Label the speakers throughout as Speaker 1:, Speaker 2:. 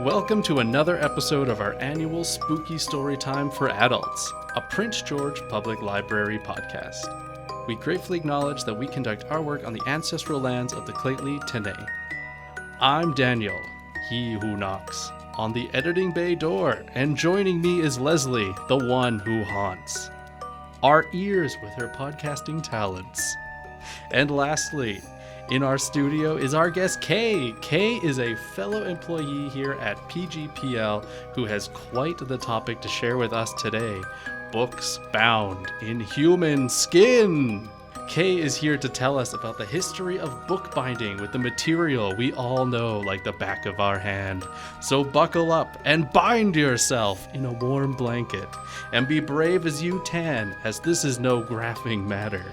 Speaker 1: Welcome to another episode of our annual Spooky Storytime for Adults, a Prince George Public Library podcast. We gratefully acknowledge that we conduct our work on the ancestral lands of the Claytley Tene. I'm Daniel, he who knocks, on the editing bay door, and joining me is Leslie, the one who haunts. Our ears with her podcasting talents. And lastly, in our studio is our guest Kay. Kay is a fellow employee here at PGPL who has quite the topic to share with us today. Books bound in human skin. Kay is here to tell us about the history of bookbinding with the material we all know like the back of our hand. So buckle up and bind yourself in a warm blanket and be brave as you tan, as this is no graphing matter.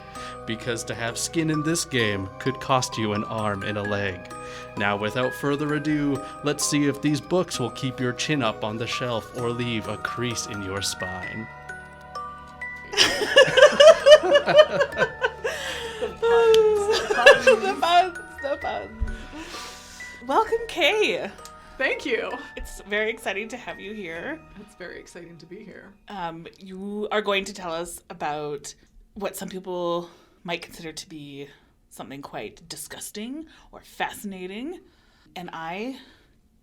Speaker 1: Because to have skin in this game could cost you an arm and a leg. Now, without further ado, let's see if these books will keep your chin up on the shelf or leave a crease in your spine.
Speaker 2: The puns. Welcome, Kay.
Speaker 3: Thank you.
Speaker 2: It's very exciting to have you here.
Speaker 3: It's very exciting to be here.
Speaker 2: You are going to tell us about what some people might consider to be something quite disgusting or fascinating. And I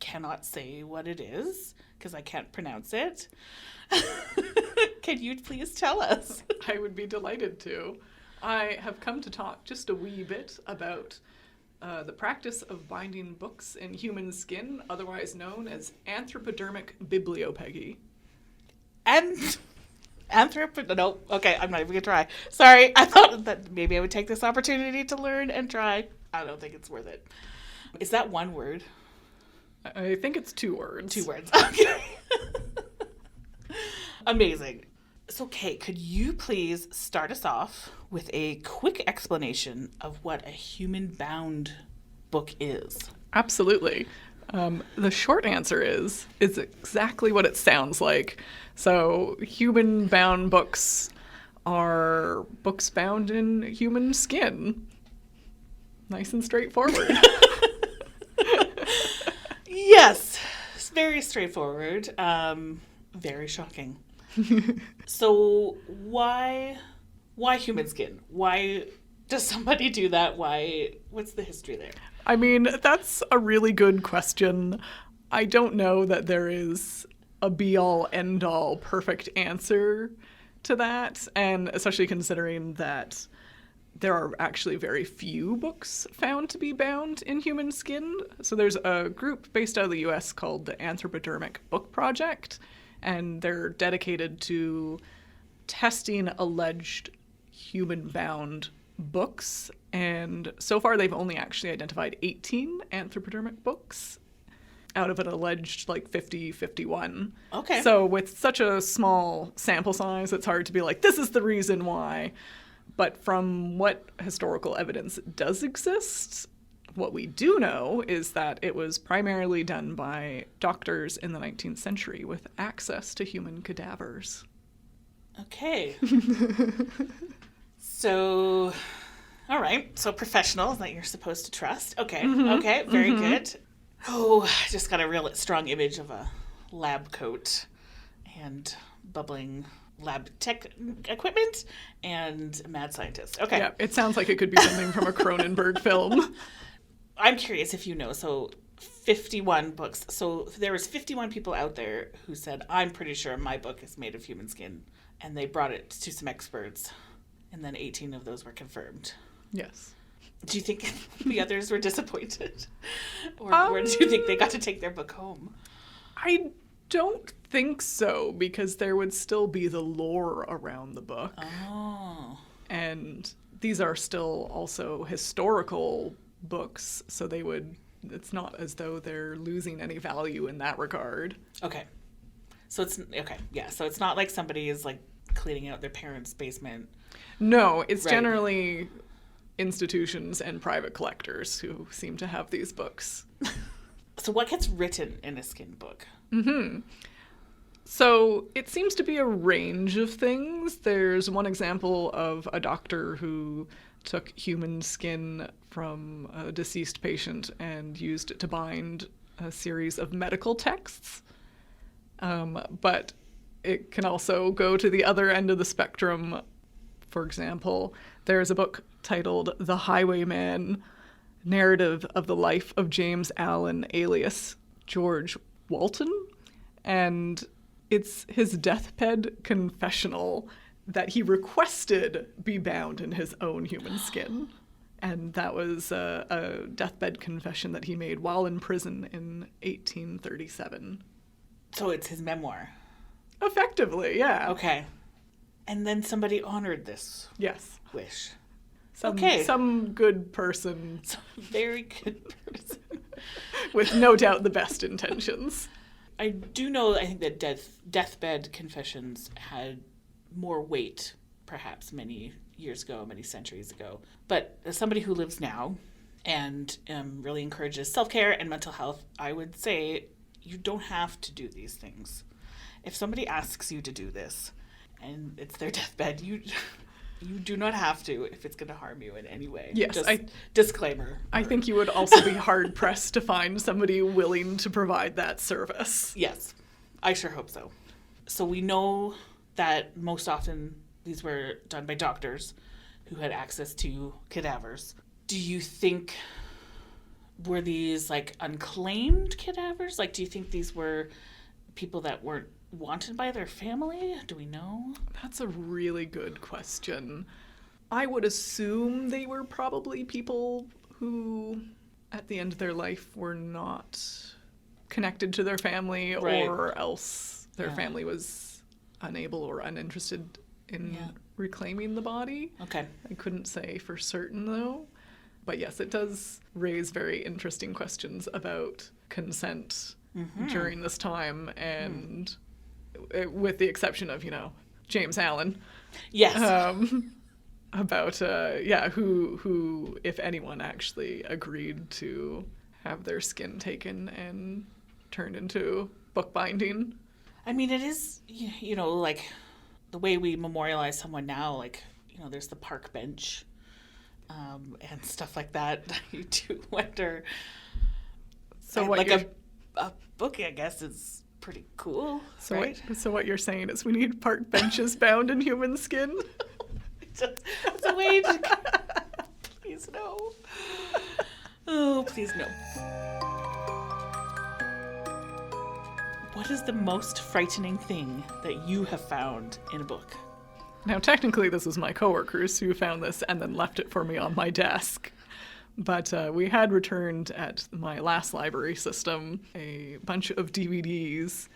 Speaker 2: cannot say what it is because I can't pronounce it. Can you please tell us?
Speaker 3: I would be delighted to. I have come to talk just a wee bit about the practice of binding books in human skin, otherwise known as Anthropodermic Bibliopegy.
Speaker 2: And no, okay, I'm not even gonna try. Sorry, I thought that maybe I would take this opportunity to learn and try. I don't think it's worth it. Is that one word?
Speaker 3: I think it's 2 words.
Speaker 2: 2 words. Okay. Amazing. So, Kate, could you please start us off with a quick explanation of what a human-bound book is?
Speaker 3: Absolutely. The short answer is exactly what it sounds like. So human-bound books are books bound in human skin. Nice and straightforward.
Speaker 2: Yes, it's very straightforward. Very shocking. So why human skin? Why does somebody do that? What's the history there?
Speaker 3: I mean, that's a really good question. I don't know that there is a be-all, end-all perfect answer to that, and especially considering that there are actually very few books found to be bound in human skin. So there's a group based out of the US called the Anthropodermic Book Project, and they're dedicated to testing alleged human-bound books, and so far they've only actually identified 18 anthropodermic books out of an alleged 50-51.
Speaker 2: Okay.
Speaker 3: So with such a small sample size, it's hard to be like, this is the reason why. But from what historical evidence does exist, what we do know is that it was primarily done by doctors in the 19th century with access to human cadavers.
Speaker 2: Okay. So, all right. So professionals that you're supposed to trust. Okay. Mm-hmm. Okay. Very good. Oh, I just got a real strong image of a lab coat and bubbling lab tech equipment and a mad scientist. Okay.
Speaker 3: Yeah, it sounds like it could be something from a Cronenberg film.
Speaker 2: I'm curious if you know, so 51 books. So there was 51 people out there who said, I'm pretty sure my book is made of human skin. And they brought it to some experts. And then 18 of those were confirmed.
Speaker 3: Yes.
Speaker 2: Do you think the others were disappointed? Or do you think they got to take their book home?
Speaker 3: I don't think so, because there would still be the lore around the book.
Speaker 2: Oh.
Speaker 3: And these are still also historical books, so it's not as though they're losing any value in that regard.
Speaker 2: Okay. So it's not like somebody is cleaning out their parents' basement.
Speaker 3: No, it's
Speaker 2: right.
Speaker 3: Generally institutions and private collectors who seem to have these books.
Speaker 2: So what gets written in a skin book?
Speaker 3: Mm-hmm. So it seems to be a range of things. There's one example of a doctor who took human skin from a deceased patient and used it to bind a series of medical texts. But it can also go to the other end of the spectrum. For example, there's a book titled The Highwayman, Narrative of the Life of James Allen, alias George Walton. And it's his deathbed confessional that he requested be bound in his own human skin. And that was a deathbed confession that he made while in prison in 1837.
Speaker 2: So it's his memoir.
Speaker 3: Effectively, yeah.
Speaker 2: Okay. And then somebody honored this
Speaker 3: Yes.
Speaker 2: wish.
Speaker 3: Okay. Some good person
Speaker 2: Some very good person.
Speaker 3: with no doubt the best intentions.
Speaker 2: I do know, I think that deathbed confessions had more weight, perhaps many years ago, many centuries ago. But as somebody who lives now and really encourages self-care and mental health, I would say you don't have to do these things. If somebody asks you to do this and it's their deathbed, you do not have to if it's going to harm you in any way.
Speaker 3: Yes,
Speaker 2: Just disclaimer.
Speaker 3: I think you would also be hard-pressed to find somebody willing to provide that service.
Speaker 2: Yes, I sure hope so. So we know that most often these were done by doctors who had access to cadavers. Do you think, were these like unclaimed cadavers? Like, do you think these were people that weren't wanted by their family? Do we know?
Speaker 3: That's a really good question. I would assume they were probably people who, at the end of their life, were not connected to their family,
Speaker 2: Right.
Speaker 3: or else their
Speaker 2: Yeah.
Speaker 3: family was unable or uninterested in reclaiming the body.
Speaker 2: Okay.
Speaker 3: I couldn't say for certain, though. But yes, it does raise very interesting questions about consent during this time, and with the exception of, James Allen.
Speaker 2: Yes.
Speaker 3: About who, if anyone, actually agreed to have their skin taken and turned into bookbinding.
Speaker 2: I mean, it is, like the way we memorialize someone now, like, there's the park bench and stuff like that. You do wonder.
Speaker 3: So
Speaker 2: a book, I guess, is pretty cool,
Speaker 3: so
Speaker 2: right?
Speaker 3: So what you're saying is we need park benches bound in human skin?
Speaker 2: It's a way to... Please no. Oh, please no. What is the most frightening thing that you have found in a book?
Speaker 3: Now, technically, this was my coworkers who found this and then left it for me on my desk. But we had returned at my last library system a bunch of DVDs,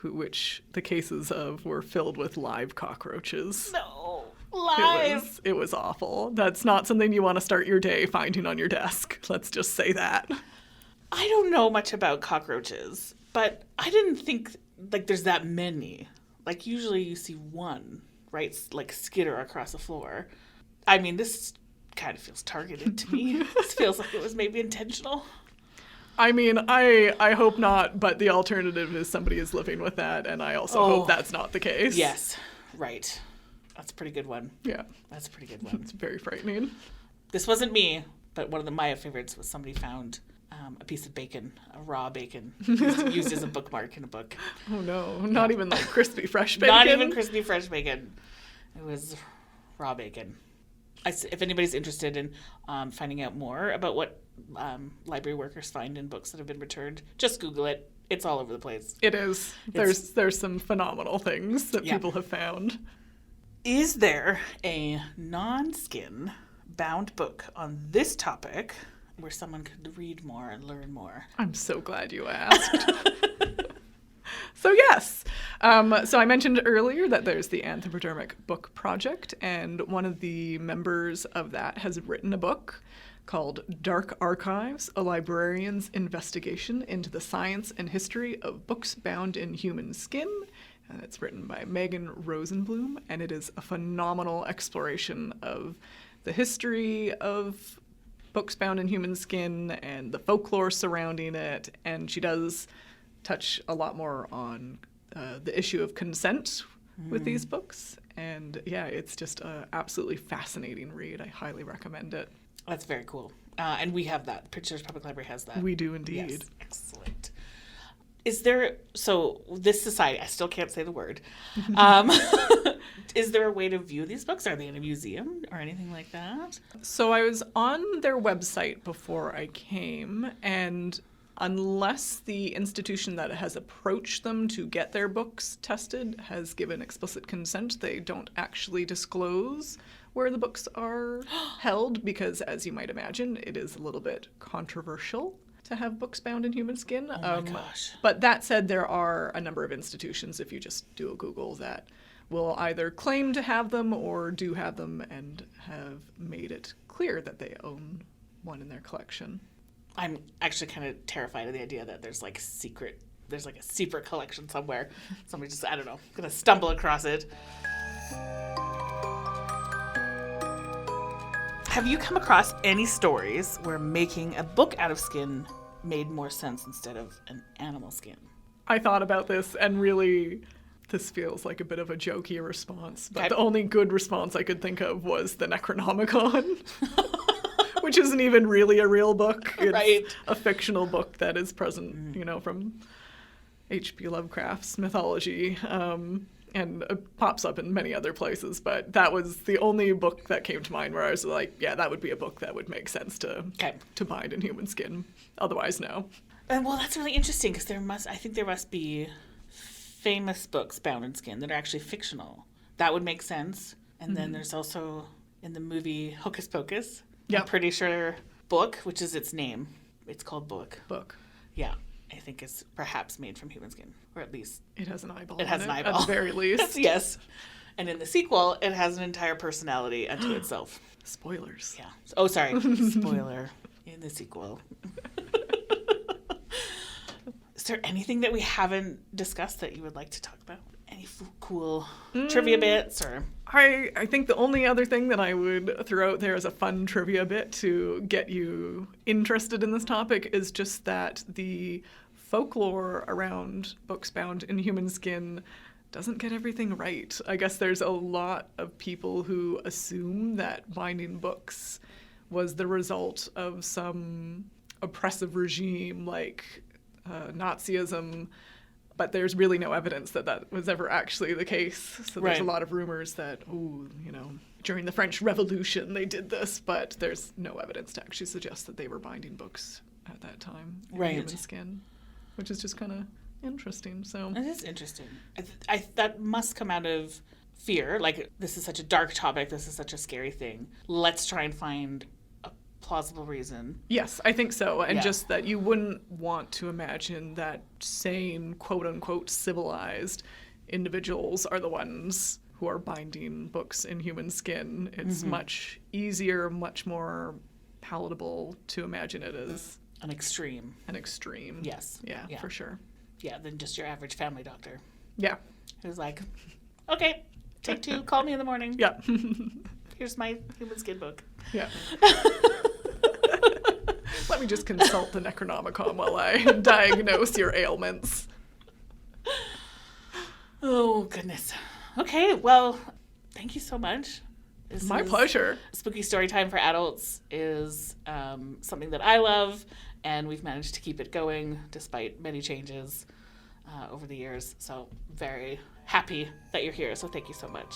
Speaker 3: which the cases of were filled with live cockroaches.
Speaker 2: No. Live.
Speaker 3: It was awful. That's not something you want to start your day finding on your desk. Let's just say that.
Speaker 2: I don't know much about cockroaches, but I didn't think, like, there's that many. Like, usually you see one, right? Like, skitter across the floor. I mean, this kind of feels targeted to me. This feels like it was maybe intentional.
Speaker 3: I mean, I hope not, but the alternative is somebody is living with that, and I also hope that's not the case.
Speaker 2: Yes, right. That's a pretty good one.
Speaker 3: Yeah.
Speaker 2: That's a pretty good one.
Speaker 3: It's very frightening.
Speaker 2: This wasn't me, but one of my favorites was somebody found a piece of bacon, a raw bacon, used as a bookmark in a book.
Speaker 3: Oh no, not even like crispy fresh bacon?
Speaker 2: Not even crispy fresh bacon. It was raw bacon. If anybody's interested in finding out more about what library workers find in books that have been returned, just Google it. It's all over the place.
Speaker 3: It is. There's some phenomenal things that people have found.
Speaker 2: Is there a non-skin bound book on this topic where someone could read more and learn more?
Speaker 3: I'm so glad you asked. So yes. So I mentioned earlier that there's the Anthropodermic Book Project, and one of the members of that has written a book called Dark Archives, A Librarian's Investigation into the Science and History of Books Bound in Human Skin. And it's written by Megan Rosenblum, and it is a phenomenal exploration of the history of books bound in human skin and the folklore surrounding it. And she does touch a lot more on the issue of consent with these books. And yeah, it's just an absolutely fascinating read. I highly recommend it.
Speaker 2: That's very cool. And we have that. Prince George Public Library has that.
Speaker 3: We do indeed.
Speaker 2: Yes. Excellent. Is there, so this society, I still can't say the word. Is there a way to view these books? Are they in a museum or anything like that?
Speaker 3: So I was on their website before I came, and unless the institution that has approached them to get their books tested has given explicit consent, they don't actually disclose where the books are held because, as you might imagine, it is a little bit controversial to have books bound in human skin.
Speaker 2: Oh my gosh.
Speaker 3: But that said, there are a number of institutions, if you just do a Google, that will either claim to have them or do have them and have made it clear that they own one in their collection.
Speaker 2: I'm actually kind of terrified of the idea that there's like a secret collection somewhere. Somebody just, I don't know, gonna stumble across it. Have you come across any stories where making a book out of skin made more sense instead of an animal skin?
Speaker 3: I thought about this, and really, this feels like a bit of a jokey response, but
Speaker 2: Okay.
Speaker 3: the only good response I could think of was the Necronomicon, which isn't even really a real book. It's
Speaker 2: Right.
Speaker 3: a fictional book that is present, from H.P. Lovecraft's mythology, and it pops up in many other places, but that was the only book that came to mind where I was like, yeah, that would be a book that would make sense to bind in human skin. Otherwise, no.
Speaker 2: Well, that's really interesting because I think there must be famous books bound in skin that are actually fictional. That would make sense. And then there's also in the movie Hocus Pocus,
Speaker 3: Yep.
Speaker 2: I'm pretty sure Book, which is its name, it's called Book.
Speaker 3: Book.
Speaker 2: Yeah, I think it's perhaps made from human skin, or at least
Speaker 3: It has an eyeball.
Speaker 2: it has
Speaker 3: in
Speaker 2: an
Speaker 3: it,
Speaker 2: eyeball.
Speaker 3: at the very least.
Speaker 2: Yes. And in the sequel, it has an entire personality unto itself.
Speaker 3: Spoilers.
Speaker 2: Yeah. Oh, sorry. Spoiler in the sequel. Is there anything that we haven't discussed that you would like to talk about? Any cool trivia bits or?
Speaker 3: I think the only other thing that I would throw out there as a fun trivia bit to get you interested in this topic is just that the folklore around books bound in human skin doesn't get everything right. I guess there's a lot of people who assume that binding books was the result of some oppressive regime like Nazism, but there's really no evidence that that was ever actually the case. So there's
Speaker 2: Right.
Speaker 3: a lot of rumors that, during the French Revolution they did this, but there's no evidence to actually suggest that they were binding books at that time in
Speaker 2: Right.
Speaker 3: human skin, which is just kind of interesting. So
Speaker 2: It is interesting. That must come out of fear. Like, this is such a dark topic. This is such a scary thing. Let's try and find a plausible reason.
Speaker 3: yes, I think so. And
Speaker 2: Yeah.
Speaker 3: just that you wouldn't want to imagine that sane, quote unquote, civilized individuals are the ones who are binding books in human skin. It's much easier, much more palatable to imagine it as
Speaker 2: An extreme.
Speaker 3: an extreme.
Speaker 2: Yes.
Speaker 3: Yeah,
Speaker 2: Yeah.
Speaker 3: for sure.
Speaker 2: Yeah, than just your average family doctor
Speaker 3: Yeah.
Speaker 2: who's like, okay, take 2, call me in the morning.
Speaker 3: Yeah.
Speaker 2: Here's my human skin book.
Speaker 3: Yeah. Let me just consult the Necronomicon while I diagnose your ailments.
Speaker 2: Oh, goodness. Okay, well, thank you so much.
Speaker 3: My pleasure.
Speaker 2: Spooky Storytime for Adults is something that I love, and we've managed to keep it going despite many changes over the years. So very happy that you're here. So thank you so much.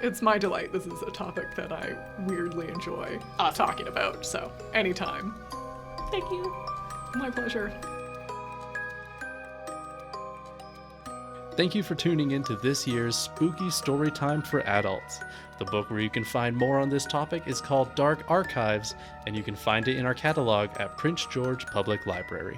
Speaker 3: It's my delight. This is a topic that I weirdly enjoy
Speaker 2: Awesome.
Speaker 3: talking about. So anytime.
Speaker 2: Thank you.
Speaker 3: My pleasure.
Speaker 1: Thank you for tuning in to this year's Spooky Storytime for Adults. The book where you can find more on this topic is called Dark Archives, and you can find it in our catalog at Prince George Public Library.